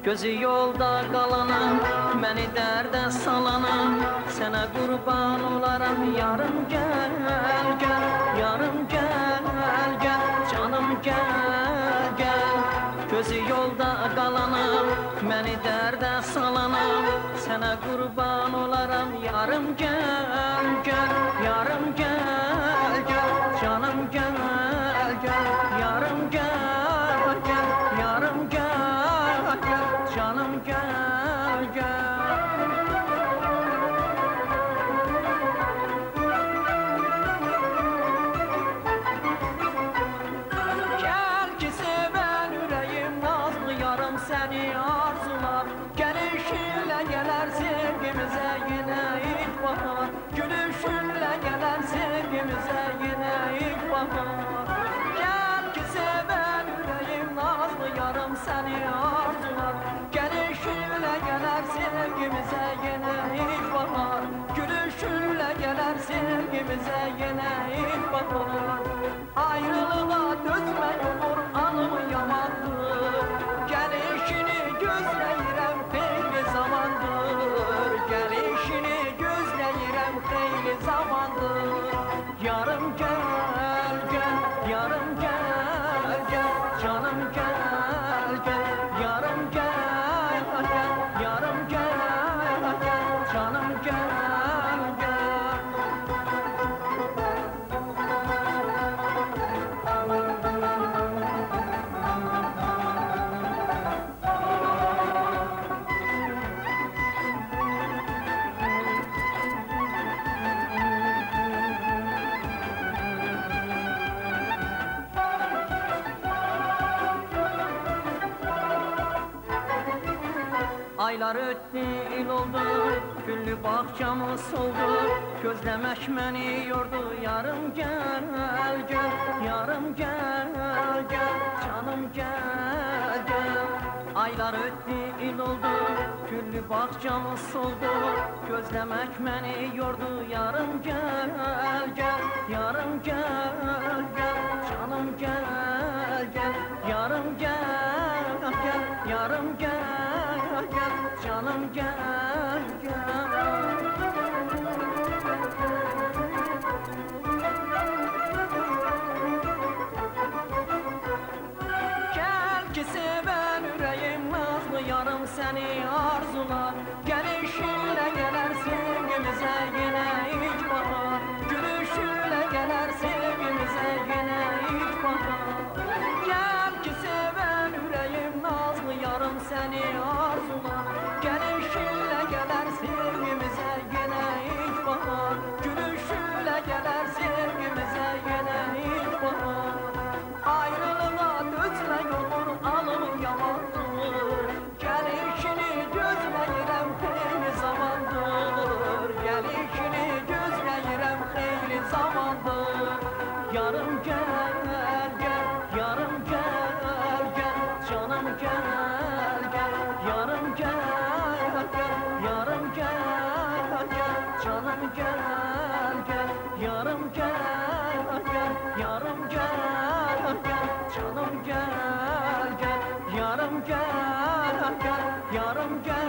Gözü yolda qalanım, məni dərdə salanım. Sənə qurban olaram, yarım gəl, gəl, yarım gəl, gəl, canım gəl, gəl. Gözü yolda qalanım, məni dərdə salanım. Sənə qurban olaram, yarım gəl, gəl, yarım gəl, gəl, canım gəl, gəl, yarım gəl, gəl, yarım gəl, gəl, canım gəl, gəl. Gəl ki sevən ürəyim nazlı yarım səni arzular. Gəlişinlə gələr sevgimizə yenə ilk bahar. Gülüşünlə gələr sevgimizə yenə ilk bahar. Gəl ki sevən ürəyim nazlı yarım səni arzular. Gəlişinlə gələr sevgimizə yenə ilk bahar. Gülüşünlə gələr sevgimizə yenə ilk bahar. Ayrılığa dözmək olur, anımı yamandır. Gəlişini gözləyirəm xeyli zamandır. Gəlişini gözləyirəm xeyli zamandır. Yarım gəl, gəl, yarım gəl, gəl, canım gəl, gəl, yarım gəl, gəl, yarım gəl, gəl, canım gəl, gəl. Aylar ötdü, il oldu, güllü bağçamız soldu. Gözləmək məni yordu, yarım gəl, gəl, yarım gəl, gəl, canım gəl, gəl. Aylar ötdü, il oldu, güllü bağçamız soldu. Gözləmək məni yordu, yarım gəl, gəl, yarım gəl, gəl, canım gəl, gəl, yarım gəl, gəl, yarım gəl, gəl, canım gəl, gəl. Gəl ki sevən ürəyim nazlı yarım səni arzular. Gəlişinlə gələr sevgimizə yenə ilk bahar. Gülüşünlə gələr sevgimizə yenə ilk bahar. Gəl ki sevən ürəyim nazlı yarım səni arzular. Gəlişinlə gələr sevgimizə yenə ilk bahar. Gülüşünlə gələr sevgimizə yenə ilk bahar. Ayrılığa dözmək olur, alım yamandır. Gəlişini gözləyirəm xeyli zamandır. Gəlişini gözləyirəm xeyli zamandır. Yarım gəl, gəl, yarım gəl, gəl, canım gəl, gəl, yarım gəl, gəl, yarım gəl, gəl, canım gəl, gəl, yarım gəl, gəl, yarım gəl, gəl, canım gəl, gəl, yarım gəl, gəl, yarım gəl.